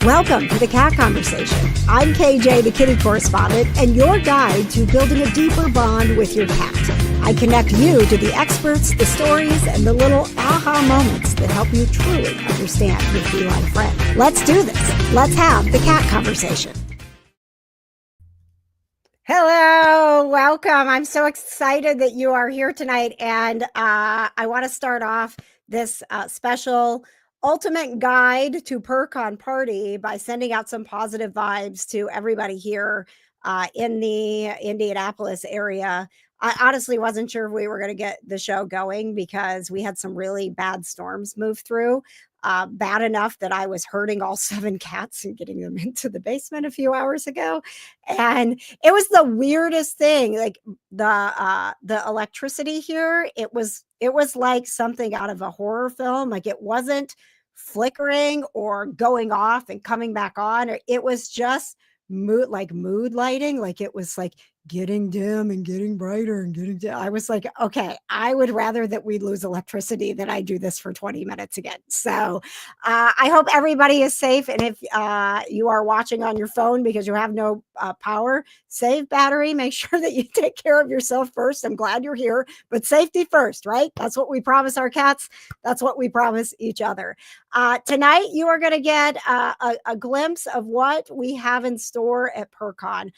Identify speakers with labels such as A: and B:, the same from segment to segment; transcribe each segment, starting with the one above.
A: Welcome to the Cat Conversation. I'm KJ, the kitty correspondent, and your guide to building a deeper bond with your cat. I connect you to the experts, the stories, and the little aha moments that help you truly understand your feline friend. Let's do this. Let's have the Cat Conversation. Hello, welcome. I'm so excited that you are here tonight, and I want to start off this special ultimate guide to PurrCon party by sending out some positive vibes to everybody here in the Indianapolis area. I honestly wasn't sure if we were going to get the show going because we had some really bad storms move through. Bad enough that I was herding all 7 cats and getting them into the basement a few hours ago. And it was the weirdest thing. Like the electricity here, it was like something out of a horror film. Like it wasn't flickering or going off and coming back on. It was just mood lighting. Like it was like getting dim and getting brighter and getting dim. I was like, okay, I would rather that we lose electricity than I do this for 20 minutes again. So I hope everybody is safe. And if you are watching on your phone because you have no power, save battery. Make sure that you take care of yourself first. I'm glad you're here, but safety first, right? That's what we promise our cats. That's what we promise each other. Tonight, you are going to get a glimpse of what we have in store at PurrCon.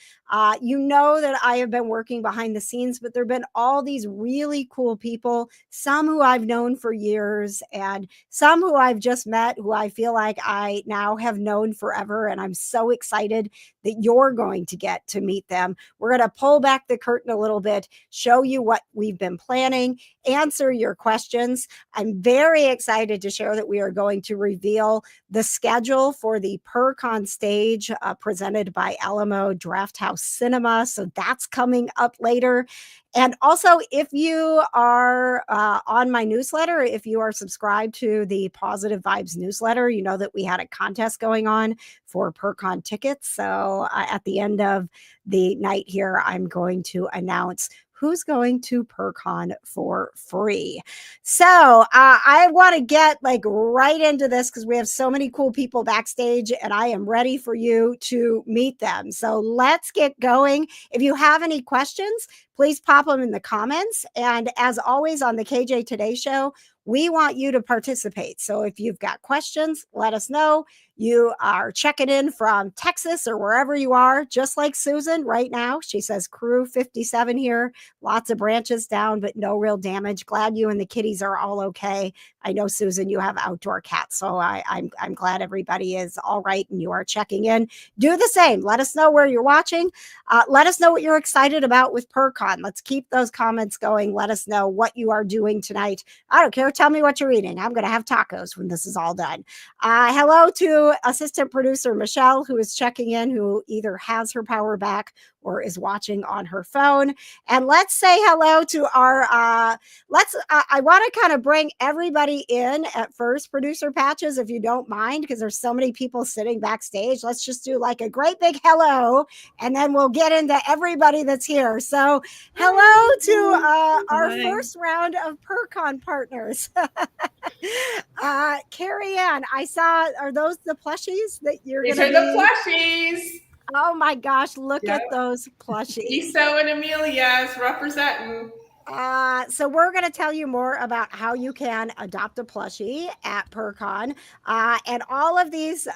A: You know that I have been working behind the scenes, but there have been all these really cool people, some who I've known for years and some who I've just met, who I feel like I now have known forever. And I'm so excited that you're going to get to meet them. We're going to pull back the curtain a little bit, show you what we've been planning, answer your questions. I'm very excited to share that we are going to reveal the schedule for the PurrCon stage presented by Alamo Drafthouse Cinema. So that's coming up later. And also, if you are on my newsletter, if you are subscribed to the Positive Vibes newsletter, you know that we had a contest going on for PurrCon tickets. So at the end of the night here, I'm going to announce who's going to PurrCon for free. So I want to get right into this because we have so many cool people backstage and I am ready for you to meet them. So let's get going. If you have any questions, please pop them in the comments. And as always on the KJ Today Show, we want you to participate. So if you've got questions, let us know. You are checking in from Texas or wherever you are, just like Susan right now. She says crew 57 here, lots of branches down, but no real damage. Glad you and the kitties are all okay. I know, Susan, you have outdoor cats, so I'm glad everybody is all right and you are checking in. Do the same. Let us know where you're watching. Let us know what you're excited about with PurrCon. Let's keep those comments going. Let us know what you are doing tonight. I don't care. Tell me what you're eating. I'm going to have tacos when this is all done. Hello to assistant producer Michelle, who is checking in, who either has her power back or is watching on her phone. And let's say hello to our, I want to kind of bring everybody in at first, producer Patches, if you don't mind, because there's so many people sitting backstage. Let's just do like a great big hello, and then we'll get into everybody that's here. So hello to our first round of PurrCon partners. Carrie Ann, I saw, are those the plushies that you're going to
B: These are the plushies.
A: Oh my gosh, look at those plushies.
B: Iso and Amelia's representing.
A: So we're going to tell you more about how you can adopt a plushie at PurrCon. And all of these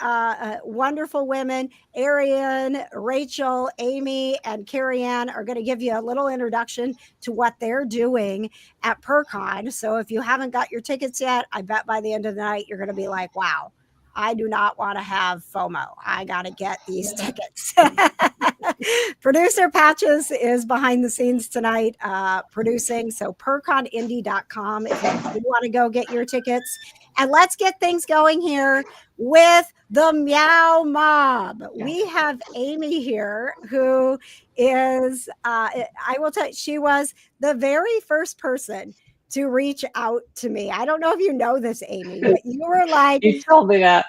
A: wonderful women, Arian, Rachel, Amy, and Carrie Ann, are going to give you a little introduction to what they're doing at PurrCon. So if you haven't got your tickets yet, I bet by the end of the night, you're going to be like, wow, I do not want to have FOMO. I got to get these tickets. Producer Patches is behind the scenes tonight producing. So PurrConIndy.com if you do want to go get your tickets. And let's get things going here with the Meow Mob. We have Amy here, who is, I will tell you, she was the very first person to reach out to me. I don't know if you know this, Amy, but you were like,
C: you told me that.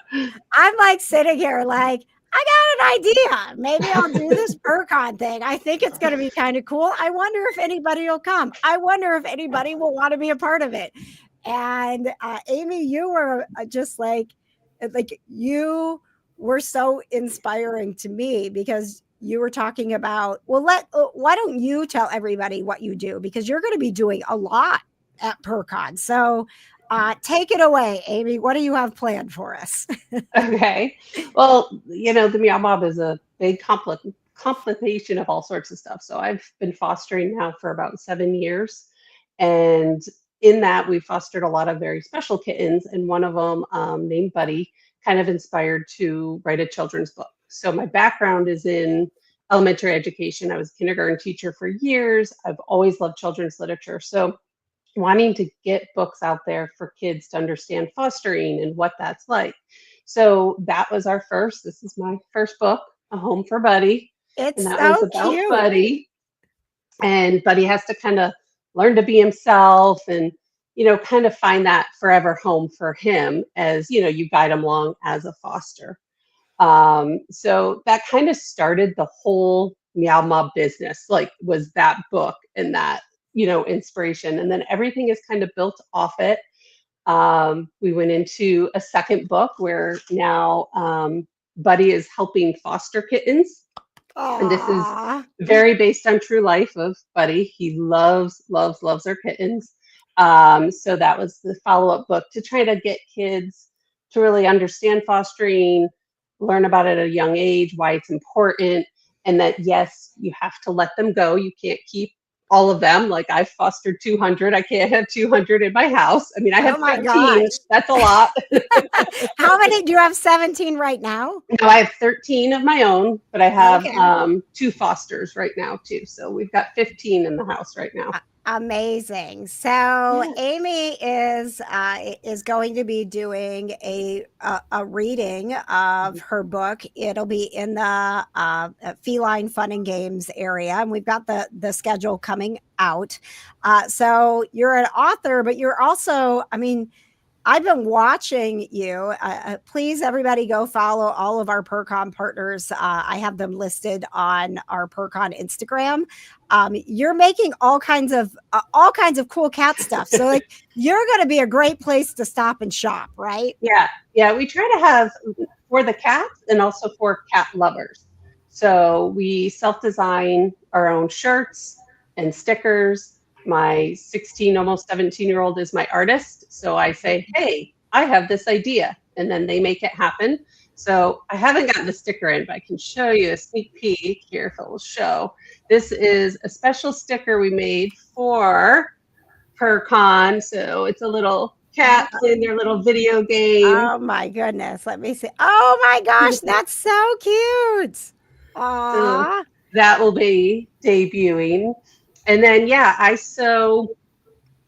A: I'm like sitting here like, I got an idea. Maybe I'll do this PurrCon thing. I think it's going to be kind of cool. I wonder if anybody will come. I wonder if anybody will want to be a part of it. And Amy, you were just like you were so inspiring to me because you were talking about, well, why don't you tell everybody what you do? Because you're going to be doing a lot at PurrCon. So take it away, Amy. What do you have planned for us?
C: Okay. Well, the Meow Mob is a big complication of all sorts of stuff. So I've been fostering now for about 7 years. And in that, we fostered a lot of very special kittens. And one of them, named Buddy, kind of inspired to write a children's book. So my background is in elementary education. I was a kindergarten teacher for years. I've always loved children's literature. So wanting to get books out there for kids to understand fostering and what that's like. So that was this is my first book, A Home for Buddy.
A: It's
C: And that was
A: so
C: about
A: cute.
C: Buddy. And Buddy has to kind of learn to be himself and, kind of find that forever home for him as, you guide him along as a foster. So that kind of started the whole Meow Mob business, was that book and that, inspiration. And then everything is kind of built off it. We went into a second book where now Buddy is helping foster kittens.
A: Aww.
C: And this is very based on true life of Buddy. He loves our kittens. So that was the follow-up book to try to get kids to really understand fostering, learn about it at a young age, why it's important, and that, yes, you have to let them go. You can't keep all of them. Like, I've fostered 200. I can't have 200 in my house. I mean, I have 15.
A: Gosh.
C: That's a lot.
A: How many do you have? 17 right now?
C: No, I have 13 of my own, but I have 2 fosters right now too. So we've got 15 in the house right now.
A: Amazing. So Amy is going to be doing a reading of her book. It'll be in the feline fun and games area, and we've got the schedule coming out. So you're an author, but you're also, I mean, I've been watching you. Please, everybody, go follow all of our PurrCon partners. I have them listed on our PurrCon Instagram. You're making all kinds of cool cat stuff. So, like, you're going to be a great place to stop and shop, right?
C: Yeah. We try to have for the cats and also for cat lovers. So we self-design our own shirts and stickers. My 16, almost 17-year-old is my artist. So I say, hey, I have this idea. And then they make it happen. So I haven't gotten the sticker in, but I can show you a sneak peek here if it will show. This is a special sticker we made for PurrCon. So it's a little cat playing their little video game.
A: Oh my goodness. Let me see. Oh my gosh, that's so cute. Aww.
C: So that will be debuting. And then, I sew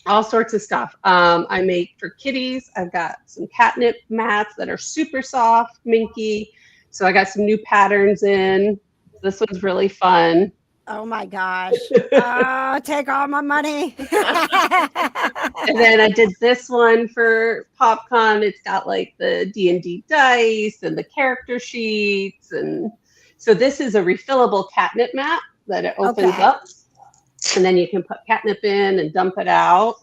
C: all sorts of stuff. I make for kitties. I've got some catnip mats that are super soft, minky. So I got some new patterns in. This one's really fun.
A: Oh my gosh. Oh, take all my money.
C: And then I did this one for PopCon. It's got like the D&D dice and the character sheets. And so this is a refillable catnip mat that it opens up. And then you can put catnip in and dump it out.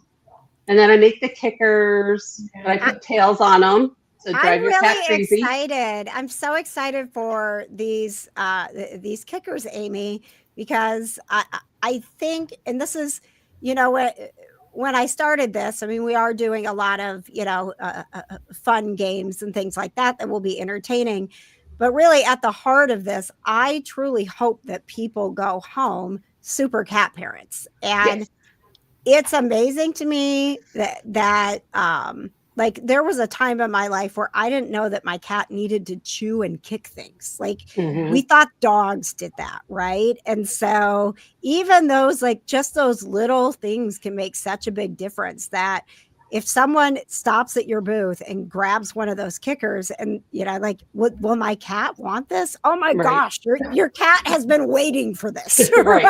C: And then I make the kickers, and I put tails on them. So drive your cat crazy.
A: Excited. I'm so excited for these kickers, Amy, because I think, and this is, when I started this, I mean, we are doing a lot of, fun games and things like that will be entertaining. But really, at the heart of this, I truly hope that people go home super cat parents. And it's amazing to me that like, there was a time in my life where I didn't know that my cat needed to chew and kick things. Like, we thought dogs did that, right? And so even those, like, just those little things can make such a big difference, that if someone stops at your booth and grabs one of those kickers and, like, will my cat want this? Oh my gosh, your cat has been waiting for this. Right.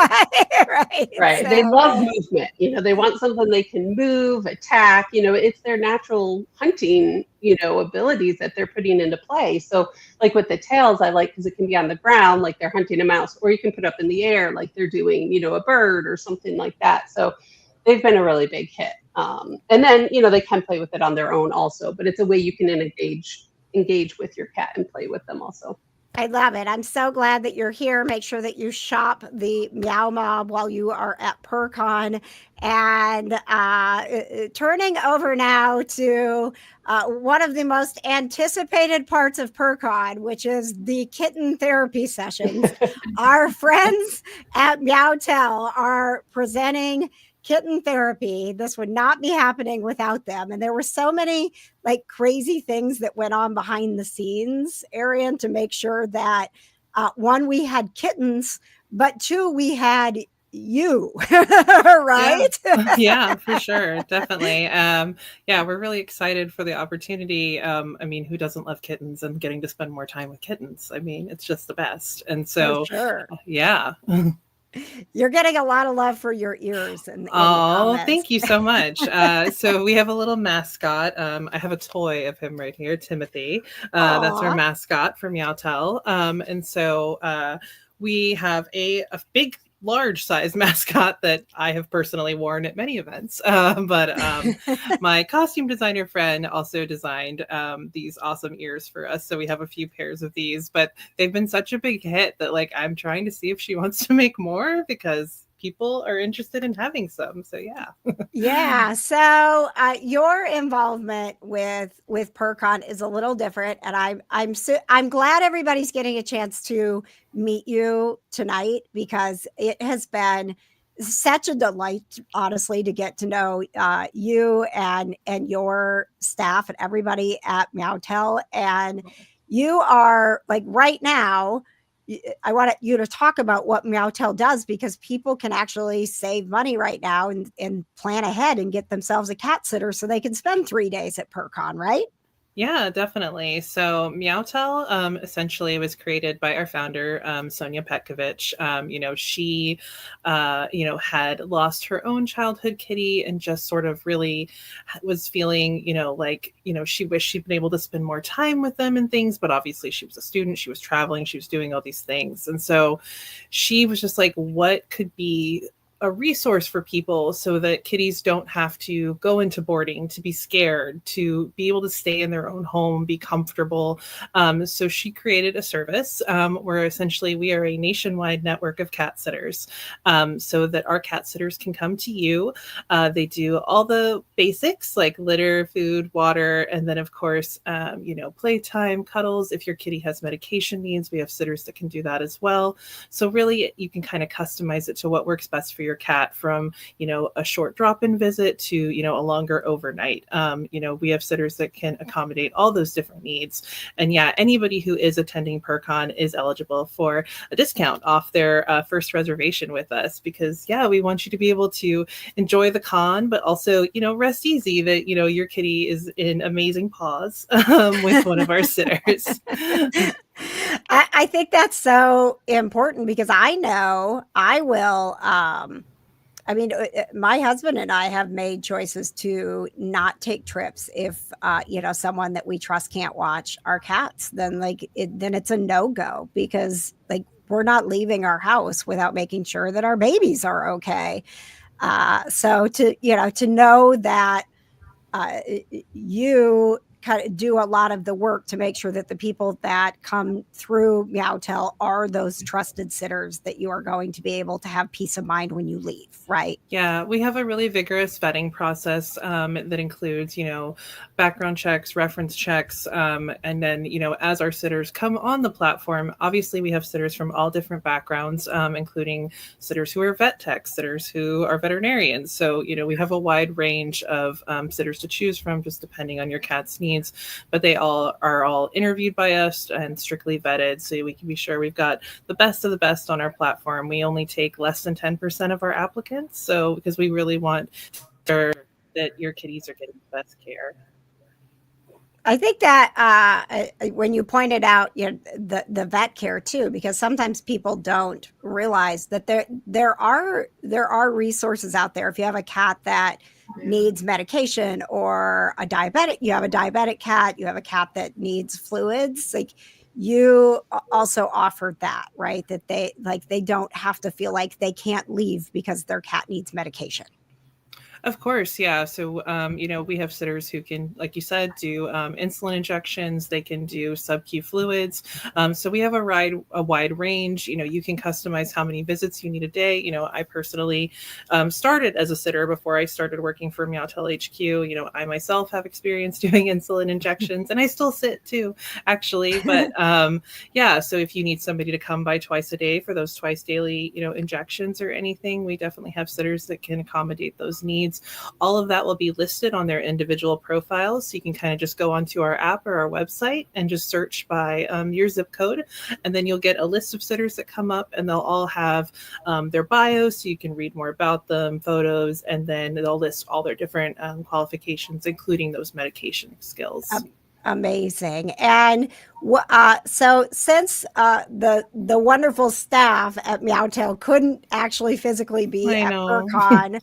A: So,
C: they love movement. They want something they can move, attack. It's their natural hunting, abilities that they're putting into play. So, like with the tails, I like because it can be on the ground, like they're hunting a mouse, or you can put up in the air, like they're doing, a bird or something like that. So they've been a really big hit. And then, they can play with it on their own also, but it's a way you can engage engage with your cat and play with them also.
A: I love it. I'm so glad that you're here. Make sure that you shop the Meow Mob while you are at PurrCon. And turning over now to one of the most anticipated parts of PurrCon, which is the kitten therapy sessions. Our friends at Meowtel are presenting kitten therapy. This would not be happening without them. And there were so many like crazy things that went on behind the scenes, Arian, to make sure that one, we had kittens, but two, we had you, right?
D: Yeah, for sure. Definitely. Yeah, we're really excited for the opportunity. I mean, who doesn't love kittens and getting to spend more time with kittens? I mean, it's just the best. And so,
A: sure.
D: Yeah.
A: You're getting a lot of love for your ears. In
D: oh, thank you so much. So we have a little mascot. I have a toy of him right here, Timothy. That's our mascot for Meowtel. And so we have a big, large size mascot that I have personally worn at many events. But my costume designer friend also designed these awesome ears for us. So we have a few pairs of these, but they've been such a big hit that like I'm trying to see if she wants to make more because people are interested in having some. So yeah.
A: Yeah. So your involvement with PurrCon is a little different, and I'm glad everybody's getting a chance to meet you tonight because it has been such a delight, honestly, to get to know you and your staff and everybody at Meowtel. And you are like right now. I want you to talk about what Meowtel does because people can actually save money right now and plan ahead and get themselves a cat sitter so they can spend 3 days at PurrCon, right?
D: Yeah, definitely. So Meowtel essentially was created by our founder, Sonia Petkovich. She, had lost her own childhood kitty and just sort of really was feeling, she wished she'd been able to spend more time with them and things. But obviously she was a student, she was traveling, she was doing all these things. And so she was just like, what could be a resource for people so that kitties don't have to go into boarding, to be scared, to be able to stay in their own home, be comfortable. So she created a service where essentially we are a nationwide network of cat sitters so that our cat sitters can come to you. They do all the basics like litter, food, water, and then of course, playtime, cuddles. If your kitty has medication needs, we have sitters that can do that as well. So really you can kind of customize it to what works best for your cat, from a short drop-in visit to a longer overnight. We have sitters that can accommodate all those different needs. And yeah, anybody who is attending PurrCon is eligible for a discount off their first reservation with us because we want you to be able to enjoy the con, but also rest easy that your kitty is in amazing paws with one of our sitters.
A: I think that's so important because I know I will. My husband and I have made choices to not take trips if someone that we trust can't watch our cats. Then then it's a no-go because we're not leaving our house without making sure that our babies are okay. So to know that you kind of do a lot of the work to make sure that the people that come through Meowtel are those trusted sitters that you are going to be able to have peace of mind when you leave, right?
D: Yeah, we have a really vigorous vetting process that includes, background checks, reference checks, and then, as our sitters come on the platform, obviously we have sitters from all different backgrounds, including sitters who are vet techs, sitters who are veterinarians. So, we have a wide range of sitters to choose from, just depending on your cat's needs. But they are all interviewed by us and strictly vetted, so we can be sure we've got the best of the best on our platform. We only take less than 10% of our applicants, so because we really want sure that your kitties are getting the best care.
A: I think that when you pointed out the vet care too, because sometimes people don't realize that there are resources out there. If you have a cat that needs medication or you have a diabetic cat, you have a cat that needs fluids, like you also offered that, right? That they don't have to feel like they can't leave because their cat needs medication.
D: Of course, yeah. So, we have sitters who can, like you said, do insulin injections. They can do sub-Q fluids. So we have a wide range. You can customize how many visits you need a day. I personally started as a sitter before I started working for Meowtel HQ. I myself have experience doing insulin injections, and I still sit too, actually. But yeah, so if you need somebody to come by twice a day for those twice daily, injections or anything, we definitely have sitters that can accommodate those needs. All of that will be listed on their individual profiles. So you can kind of just go onto our app or our website and just search by your zip code. And then you'll get a list of sitters that come up, and they'll all have their bios, so you can read more about them, photos, and then they'll list all their different qualifications, including those medication skills.
A: Amazing. And so since the wonderful staff at Meowtail couldn't actually physically be
D: I
A: at
D: know.
A: PurrCon,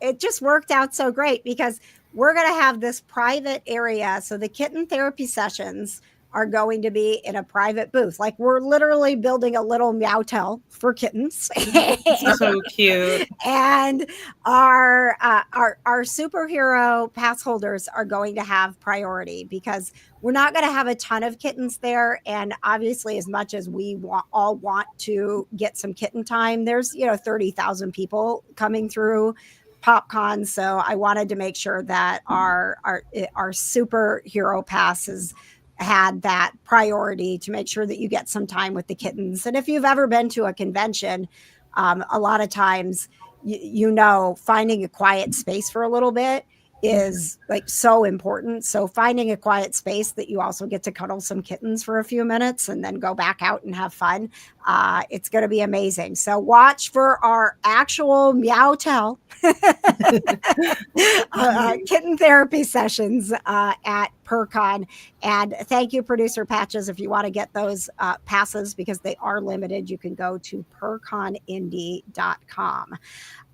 A: it just worked out so great because we're going to have this private area. So the kitten therapy sessions are going to be in a private booth. Like, we're literally building a little Meowtail for kittens.
D: So cute.
A: And our superhero pass holders are going to have priority because we're not going to have a ton of kittens there. And obviously, as much as we all want to get some kitten time, there's 30,000 people coming through PopCon. So I wanted to make sure that our superhero passes had that priority to make sure that you get some time with the kittens. And if you've ever been to a convention, a lot of times, finding a quiet space for a little bit is like so important. So finding a quiet space that you also get to cuddle some kittens for a few minutes and then go back out and have fun. It's going to be amazing. So watch for our actual Meowtail kitten therapy sessions at PurrCon. And thank you, Producer Patches. If you want to get those passes, because they are limited, you can go to PurrConIndy.com.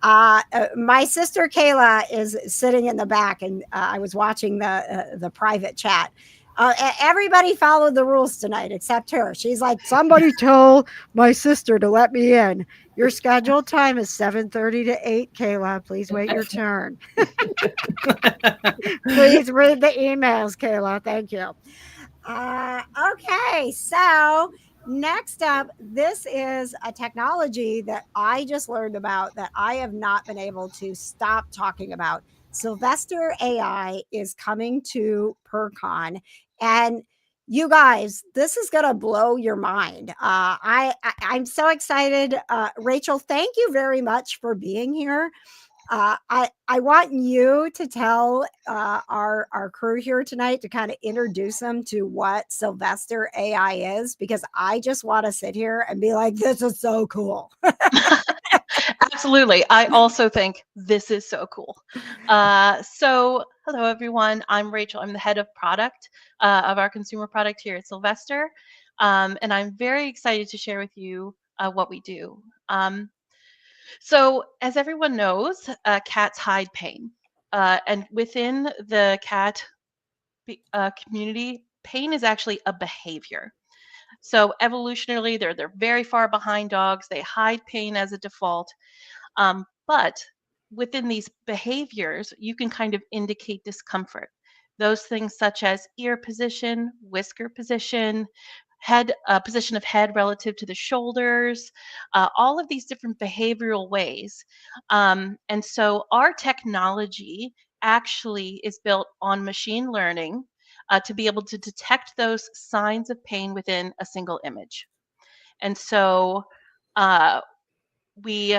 A: My sister Kayla is sitting in the back, and I was watching the private chat. Everybody followed the rules tonight except her. She's like, somebody tell my sister to let me in. Your scheduled time is 7:30 to 8, Kayla. Please wait your turn. Please read the emails, Kayla. Thank you. Okay, so next up, this is a technology that I just learned about that I have not been able to stop talking about. Sylvester AI is coming to PurrCon, and you guys, this is going to blow your mind. I'm so excited. Rachel, thank you very much for being here. I want you to tell our crew here tonight to kind of introduce them to what Sylvester AI is, because I just want to sit here and be like, this is so cool.
E: Absolutely. I also think this is so cool. So hello, everyone. I'm Rachel. I'm the head of product of our consumer product here at Sylvester. And I'm very excited to share with you what we do. So as everyone knows, cats hide pain. And within the cat community, pain is actually a behavior. So evolutionarily, they're very far behind dogs. They hide pain as a default. But within these behaviors, you can kind of indicate discomfort. Those things such as ear position, whisker position, head position of head relative to the shoulders, all of these different behavioral ways. And so our technology actually is built on machine learning to be able to detect those signs of pain within a single image. And so we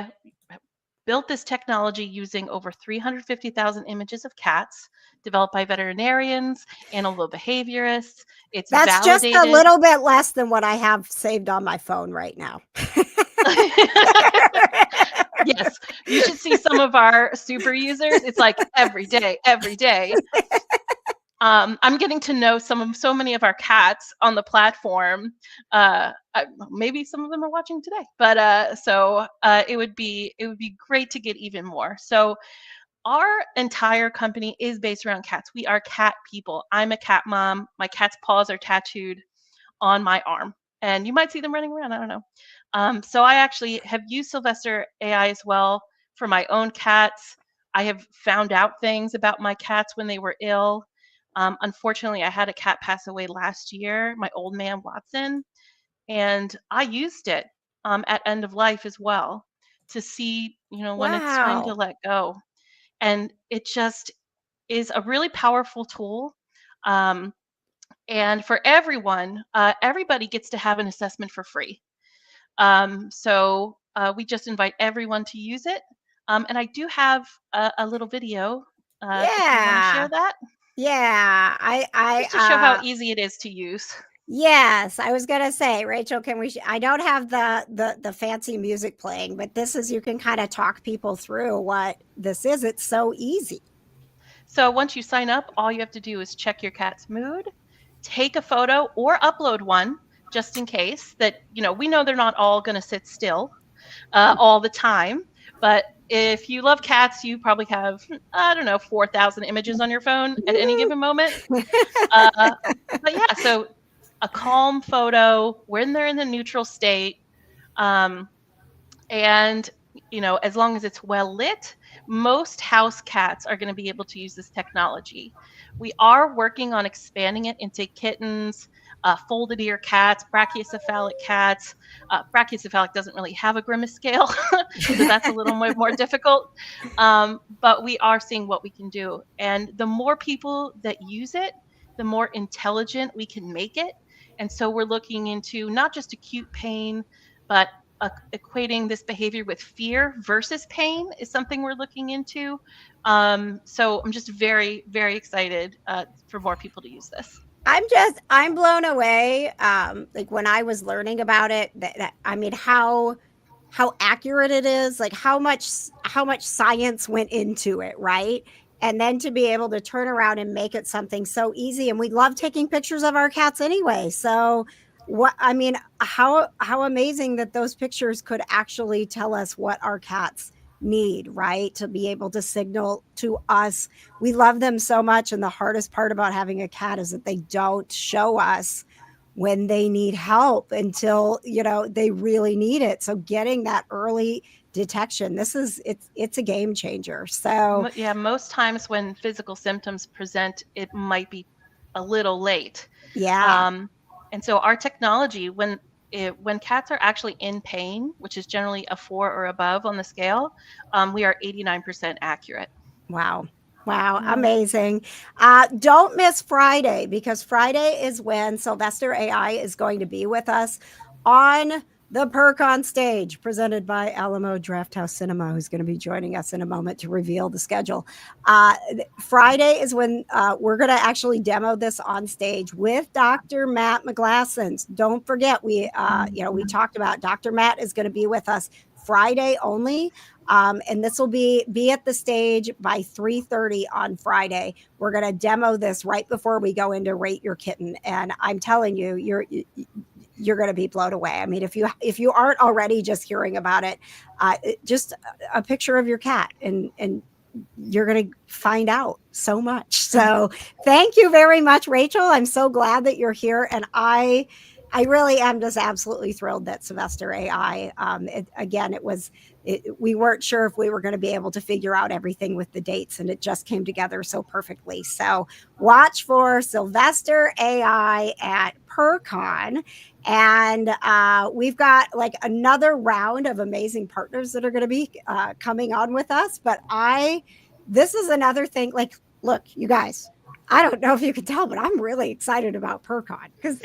E: built this technology using over 350,000 images of cats developed by veterinarians, animal behaviorists. It's
A: That's
E: validated.
A: just a little bit less than what I have saved on my phone right now.
E: Yes, you should see some of our super users. It's like every day, every day. I'm getting to know so many of our cats on the platform. Maybe some of them are watching today, but it would be great to get even more. So our entire company is based around cats. We are cat people. I'm a cat mom. My cat's paws are tattooed on my arm, and you might see them running around. I don't know, So I actually have used Sylvester AI as well for my own cats. I have found out things about my cats when they were ill. Unfortunately, I had a cat pass away last year, my old man Watson, and I used it at end of life as well to see, when it's time to
A: Wow.
E: let go. And it just is a really powerful tool. Um, and for everyone, everybody gets to have an assessment for free. So we just invite everyone to use it. And I do have a little video if you want to share
A: Yeah.
E: that,
A: Yeah.
E: just to show how easy it is to use.
A: Yes, I was gonna say, Rachel, can we? I don't have the fancy music playing, but this is you can kind of talk people through what this is. It's so easy.
E: So once you sign up, all you have to do is check your cat's mood, take a photo or upload one just in case that, we know they're not all going to sit still all the time. But if you love cats, you probably have, I don't know, 4,000 images on your phone at any given moment. But yeah, so a calm photo when they're in the neutral state. Um, and as long as it's well lit, most house cats are going to be able to use this technology. We are working on expanding it into kittens, folded ear cats, brachycephalic cats. Brachycephalic doesn't really have a grimace scale, so that's a little more difficult. But we are seeing what we can do, and the more people that use it, the more intelligent we can make it. And so we're looking into not just acute pain, but equating this behavior with fear versus pain is something we're looking into. So I'm just very, very excited for more people to use this.
A: I'm blown away. Like when I was learning about it, I mean, how accurate it is, like how much science went into it, right? And then to be able to turn around and make it something so easy. And we love taking pictures of our cats anyway. So how amazing that those pictures could actually tell us what our cats need, right? To be able to signal to us. We love them so much. And the hardest part about having a cat is that they don't show us when they need help until they really need it. So getting that early detection, it's a game changer. So
E: yeah, most times when physical symptoms present, it might be a little late.
A: yeah.
E: And so our technology, when cats are actually in pain, which is generally a 4 or above on the scale, we are 89% accurate.
A: Wow. Wow,
E: Yeah.
A: amazing. Don't miss Friday, because Friday is when Sylvester AI is going to be with us on the PurrCon stage, presented by Alamo Drafthouse Cinema, who's going to be joining us in a moment to reveal the schedule. Friday is when we're going to actually demo this on stage with Dr. Matt McGlasson. Don't forget, we talked about Dr. Matt is going to be with us Friday only. And this will be at the stage by 3:30 on Friday. We're going to demo this right before we go into Rate Your Kitten. And I'm telling you, you're going to be blown away. I mean, if you aren't already just hearing about it, just a picture of your cat and you're going to find out so much. So thank you very much, Rachel. I'm so glad that you're here. And I really am just absolutely thrilled that Sylvester AI, we weren't sure if we were going to be able to figure out everything with the dates, and it just came together so perfectly. So watch for Sylvester AI at PurrCon. And we've got like another round of amazing partners that are going to be coming on with us. But this is another thing, like, look, you guys, I don't know if you can tell, but I'm really excited about PurrCon because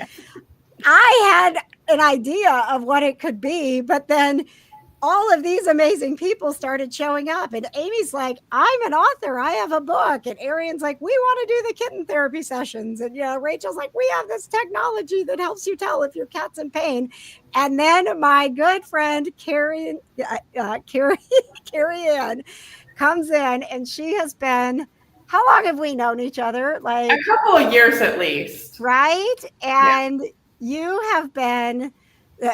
A: I had an idea of what it could be, but then all of these amazing people started showing up. And Amy's like, I'm an author. I have a book. And Arian's like, we want to do the kitten therapy sessions. And Rachel's like, we have this technology that helps you tell if your cat's in pain. And then my good friend Carrie Ann comes in, and she has been, how long have we known each other? Like
B: a couple of years at least.
A: Right? And you have been,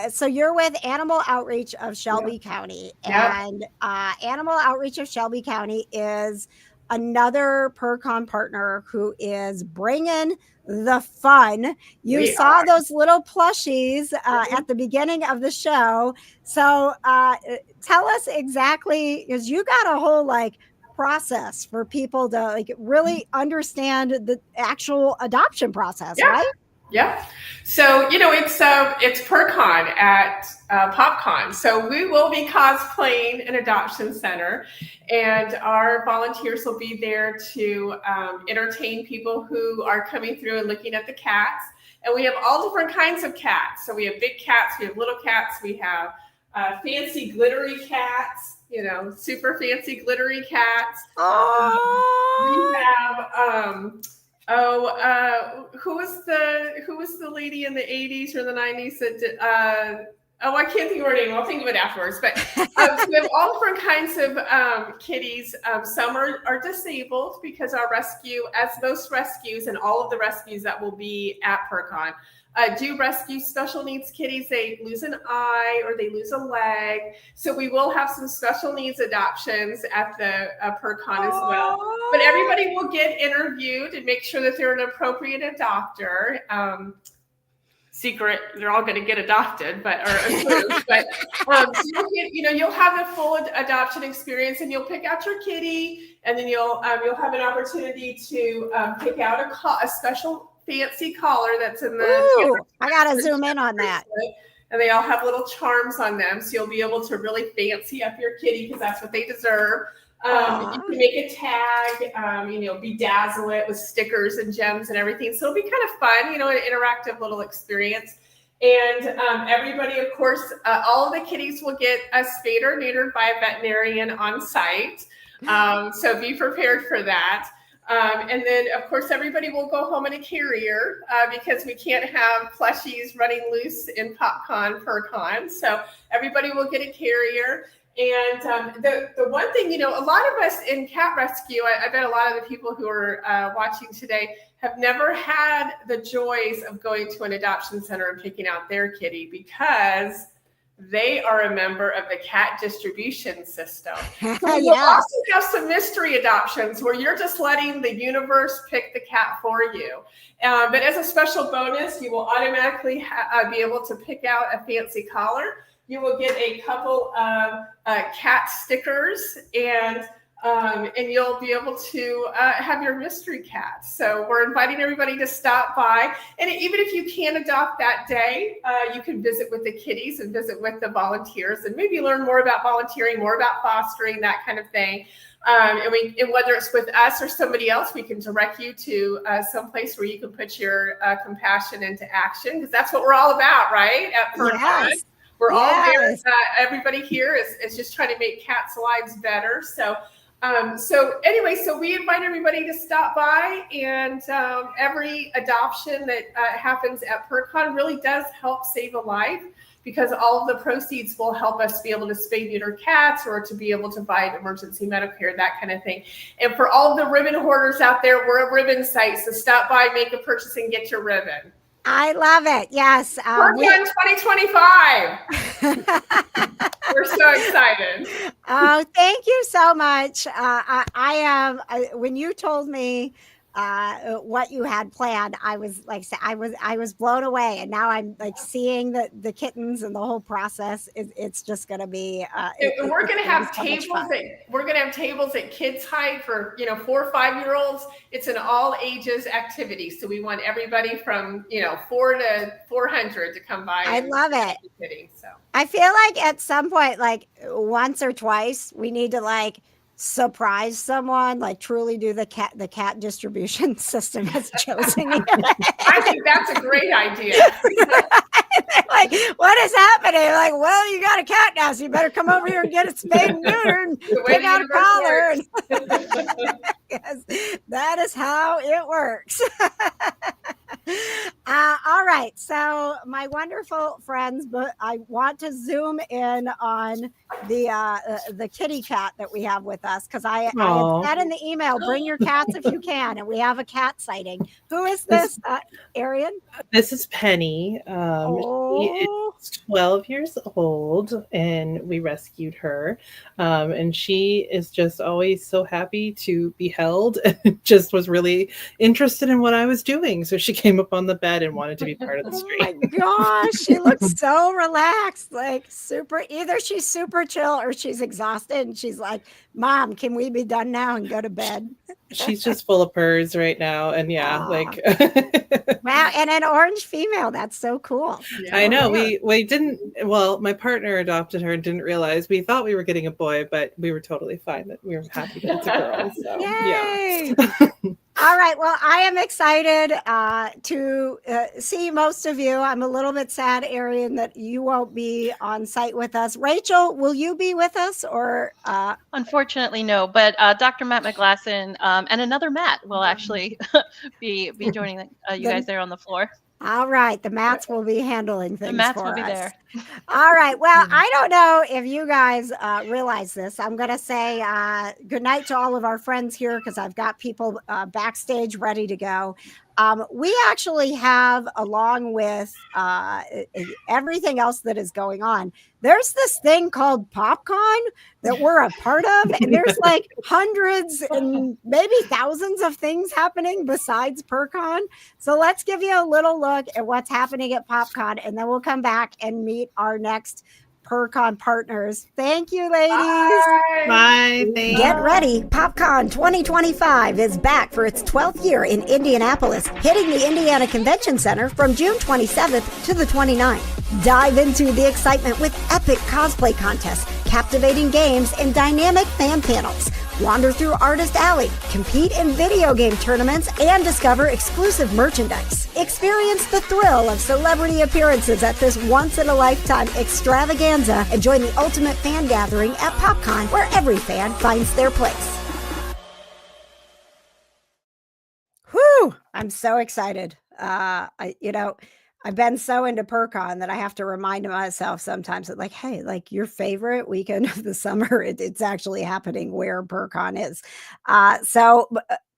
A: so you're with Animal Outreach of Shelby County. And Animal Outreach of Shelby County is another PurrCon partner who is bringing the fun. You
B: We
A: saw
B: are.
A: those little plushies at the beginning of the show. So tell us exactly, because you got a whole like process for people to like really understand the actual adoption process,
B: Yeah.
A: right?
B: Yeah. So, it's PurrCon at PopCon. So we will be cosplaying an adoption center, and our volunteers will be there to entertain people who are coming through and looking at the cats. And we have all different kinds of cats. So we have big cats, we have little cats, we have fancy glittery cats, super fancy glittery cats. We have who was the lady in the 80s or the 90s that did, I can't think of her name. I'll think of it afterwards. But so we have all different kinds of kitties. Some are disabled because our rescue, as most rescues and all of the rescues that will be at PurrCon, do rescue special needs kitties. They lose an eye or they lose a leg. So we will have some special needs adoptions at the PurrCon as well. But everybody will get interviewed and make sure that they're an appropriate adopter. Secret, they're all going to get adopted, or approved. But so you'll have the full adoption experience, and you'll pick out your kitty, and then you'll have an opportunity to pick out a special fancy collar that's in the.
A: Ooh, I gotta zoom in on that.
B: And they all have little charms on them, so you'll be able to really fancy up your kitty because that's what they deserve. You can make a tag, bedazzle it with stickers and gems and everything. So it'll be kind of fun, an interactive little experience. And everybody, of course, all of the kitties will get spayed or neutered by a veterinarian on site. So be prepared for that. And then, of course, everybody will go home in a carrier because we can't have plushies running loose in PopCon, PurrCon. So everybody will get a carrier. And the one thing, a lot of us in cat rescue, I bet a lot of the people who are watching today have never had the joys of going to an adoption center and picking out their kitty because they are a member of the cat distribution system. So we'll also have some mystery adoptions where you're just letting the universe pick the cat for you. But as a special bonus, you will automatically be able to pick out a fancy collar. You will get a couple of cat stickers, and you'll be able to have your mystery cat. So we're inviting everybody to stop by. And even if you can't adopt that day, you can visit with the kitties and visit with the volunteers and maybe learn more about volunteering, more about fostering, that kind of thing. And whether it's with us or somebody else, we can direct you to some place where you can put your compassion into action, because that's what we're all about, right? At PurrCon.
A: Yes.
B: We're all there. Everybody here is just trying to make cats' lives better. So we invite everybody to stop by, and every adoption that happens at PurrCon really does help save a life, because all of the proceeds will help us be able to spay neuter cats or to be able to buy emergency medical care, that kind of thing. And for all of the ribbon hoarders out there, we're a ribbon site. So stop by, make a purchase, and get your ribbon.
A: I love it. Yes.
B: PurrCon 2025. We're so excited.
A: Oh, thank you so much. When you told me what you had planned, I was I was blown away, and now I'm like seeing the kittens and the whole process. It's just going to be.
B: We're going to have tables at kids' height for 4 or 5-year-olds. It's an all ages activity, so we want everybody from 4 to 400 to come by.
A: I love it.
B: So
A: I feel like at some point, like once or twice, we need to surprise someone, truly do the cat distribution system has chosen you.
B: I think that's a great idea.
A: Like, what is happening? Like, well, you got a cat now, so you better come over here and get it spayed and neutered and pick out a collar. Yes, that is how it works. All right, so my wonderful friends, but I want to zoom in on the kitty cat that we have with us, because I had said in the email, bring your cats if you can, and we have a cat sighting. Who is this, Arian?
D: This is Penny. She's 12 years old, and we rescued her. And she is just always so happy to be held, and just was really interested in what I was doing. So she came up on the bed and wanted to be part of the
A: Oh
D: stream.
A: my gosh, she looks so relaxed, like super. Either she's super chill or she's exhausted, and she's like, "Mom, can we be done now and go to bed?"
D: She's just full of purrs right now, and yeah, like
A: wow, and an orange female. That's so cool.
D: I know we didn't. Well, my partner adopted her and didn't realize. We thought we were getting a boy, but we were totally fine that we were happy that it's a girl. So
A: Yay!
D: yeah.
A: All right. Well, I am excited to see most of you. I'm a little bit sad, Arian, that you won't be on site with us. Rachel, will you be with us or?
E: Unfortunately, no. But Dr. Matt McGlasson and another Matt will actually be joining you guys there on the floor.
A: All right. The Matts will be handling things.
E: The Matts
A: for
E: will be
A: us.
E: there.
A: All right. Well, I don't know if you guys realize this. I'm going to say good night to all of our friends here because I've got people backstage ready to go. We actually have, along with everything else that is going on, there's this thing called PopCon that we're a part of. And there's like hundreds and maybe thousands of things happening besides PurrCon. So let's give you a little look at what's happening at PopCon, and then we'll come back and meet our next PurrCon partners. Thank you, ladies.
D: Bye. Thanks.
A: Get ready. PopCon 2025 is back for its 12th year in Indianapolis, hitting the Indiana Convention Center from June 27th to the 29th. Dive into the excitement with epic cosplay contests, captivating games, and dynamic fan panels. Wander through Artist Alley, compete in video game tournaments, and discover exclusive merchandise. Experience the thrill of celebrity appearances at this once-in-a-lifetime extravaganza and join the ultimate fan gathering at PopCon, where every fan finds their place. Whew! I'm so excited. I've been so into PurrCon that I have to remind myself sometimes that, like, hey, like your favorite weekend of the summer, it's actually happening where PurrCon is. So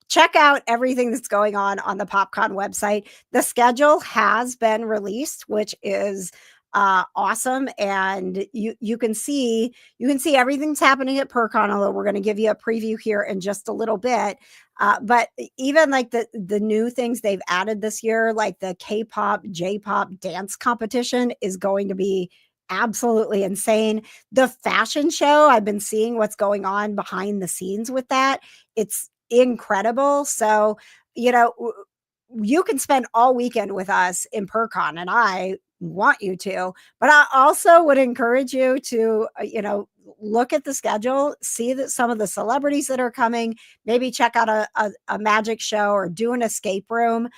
A: check out everything that's going on the PopCon website. The schedule has been released, which is awesome, and you can see everything's happening at PurrCon, although we're going to give you a preview here in just a little bit. But even like the new things they've added this year, like the K-pop, J-pop dance competition is going to be absolutely insane. The fashion show, I've been seeing what's going on behind the scenes with that. It's incredible. So, you can spend all weekend with us in PurrCon, and I want you to, but I also would encourage you to, look at the schedule, see that some of the celebrities that are coming, maybe check out a magic show or do an escape room.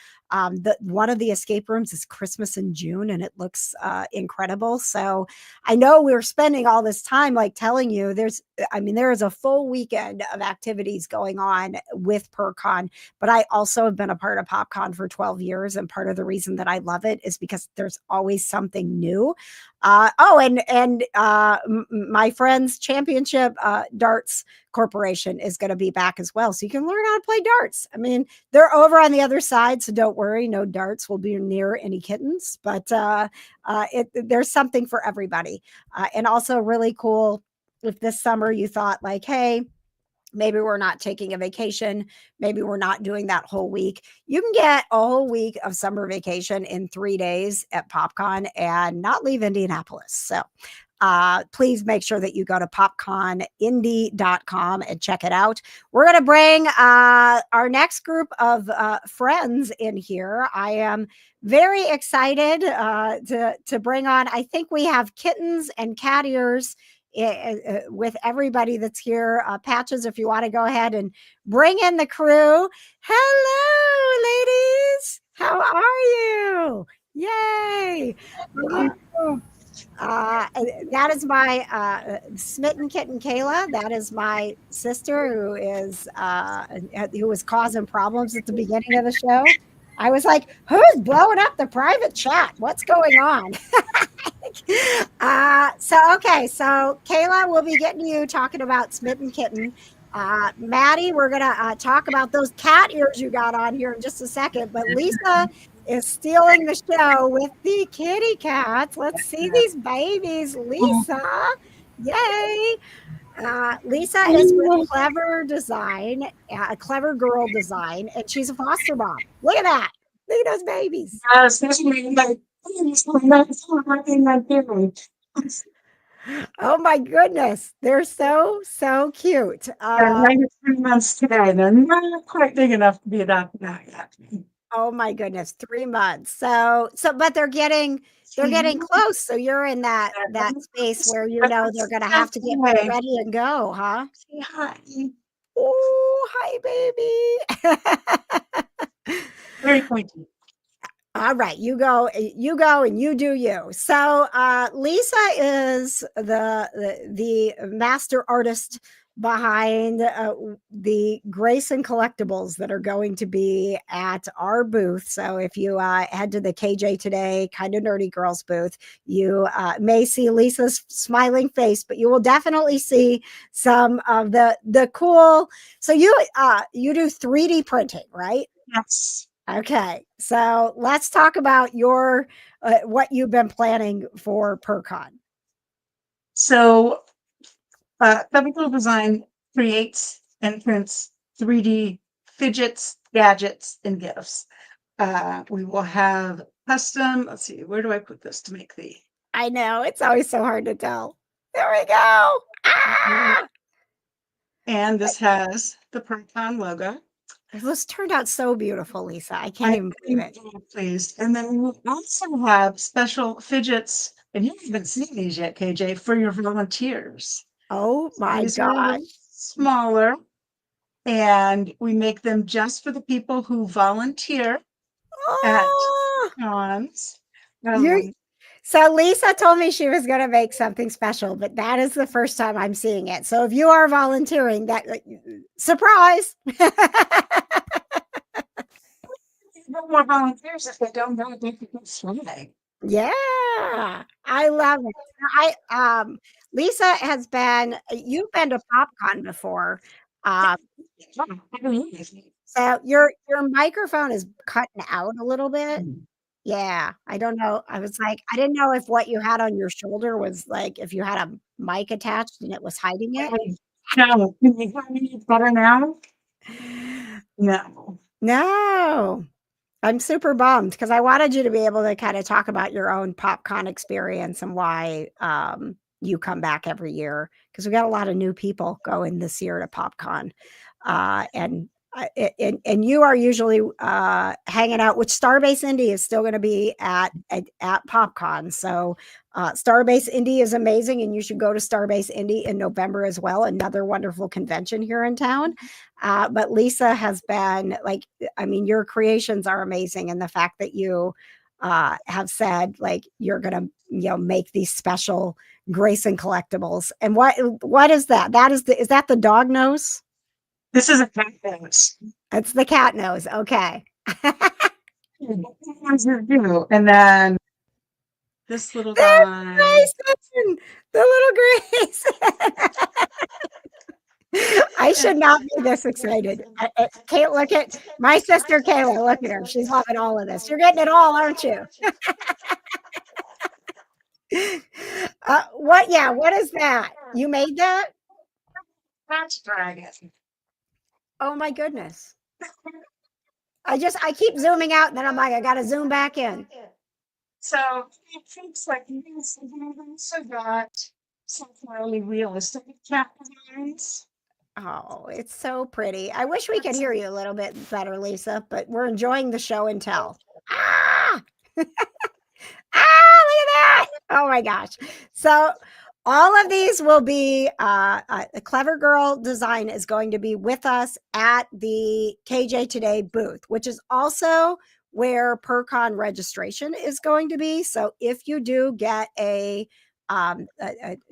A: One of the escape rooms is Christmas in June, and it looks incredible. So I know we're spending all this time like telling you there is a full weekend of activities going on with PurrCon, but I also have been a part of PopCon for 12 years. And part of the reason that I love it is because there's always something new. My friend's championship darts corporation is going to be back as well. So you can learn how to play darts. I mean, they're over on the other side, so don't worry. No darts will be near any kittens, but there's something for everybody. And also really cool if this summer you thought like, hey, maybe we're not taking a vacation. Maybe we're not doing that whole week. You can get a whole week of summer vacation in 3 days at PopCon and not leave Indianapolis. So please make sure that you go to popconindy.com and check it out. We're going to bring our next group of friends in here. I am very excited to bring on, I think we have kittens and cat ears with everybody that's here. Patches, if you want to go ahead and bring in the crew. Hello, ladies. How are you? Yay. That is my smitten kitten Kayla. That is my sister who was causing problems at the beginning of the show. I was like, who's blowing up the private chat? What's going on? So Kayla, we'll be getting you talking about Smitten Kitten. Maddie, we're going to talk about those cat ears you got on here in just a second. But Lisa, is stealing the show with the kitty cats. Let's see these babies. Lisa. Yay. Lisa is with Clever Design, a Clever Girl Design, and she's a foster mom. Look at that. Look at those babies.
F: Yes, this is my
A: Oh my goodness. They're so, so cute.
F: I'm 3 months today. They're not quite big enough to be adopted out yet.
A: Oh my goodness, 3 months. So but they're getting close. So you're in that space where you know they're gonna have to get ready and go, huh?
F: Say hi.
A: Oh, hi, baby.
F: Very pointy.
A: All right, you go and you do you. So Lisa is the master artist behind the Grace and collectibles that are going to be at our booth. So if you head to the KJ Today Kind of Nerdy Girls booth, you may see Lisa's smiling face, but you will definitely see some of the cool. So you do 3D printing, right?
F: Yes.
A: Okay, so let's talk about your what you've been planning for PurrCon.
F: So, Chemical Design creates and prints 3D fidgets, gadgets, and gifts. We will have custom. Let's see, where do I put this to make the?
A: I know it's always so hard to tell. There we go. Ah!
F: And this has the PurrCon logo.
A: This turned out so beautiful, Lisa. I can't even believe it.
F: I'm pleased. And then we also have special fidgets, and you haven't seen these yet, KJ, for your volunteers.
A: Oh my
F: These are a
A: gosh.
F: little smaller, and we make them just for the people who volunteer at
A: Oh,
F: cons.
A: so Lisa told me she was going to make something special, but that is the first time I'm seeing it. So if you are volunteering, that surprise.
F: No more volunteers if they don't know they can go swimming.
A: Yeah, I love it. Lisa has been. You've been to PopCon before. So your microphone is cutting out a little bit. Yeah, I don't know. I didn't know if what you had on your shoulder was like if you had a mic attached and it was hiding it.
F: No, can you hear me better now? No.
A: No. I'm super bummed because I wanted you to be able to kind of talk about your own PopCon experience and why you come back every year, because we got a lot of new people going this year to PopCon, and you are usually hanging out, which Starbase Indy is still going to be at PopCon. So Starbase Indy is amazing, and you should go to Starbase Indy in November as well. Another wonderful convention here in town. But Lisa has been your creations are amazing, and the fact that you have said you're going to make these special Grace and collectibles. And what is that? Is that the dog nose?
F: This is a cat nose.
A: It's the cat nose. Okay.
F: And then this little guy.
A: The little Grace. I should not be this excited. Kate, look at my sister Kayla. Look at her. She's loving all of this. You're getting it all, aren't you? What is that? You made that?
F: That's dragon.
A: Oh my goodness. I keep zooming out and then I'm like, I gotta zoom back in.
F: So it looks like this. We've also got some fairly realistic cat designs.
A: Oh, it's so pretty. I wish we could hear you a little bit better, Lisa, but we're enjoying the show and tell. Ah! Look at that. Oh my gosh. So all of these will be a Clever Girl Design is going to be with us at the KJ Today booth, which is also where PurrCon registration is going to be. So if you do get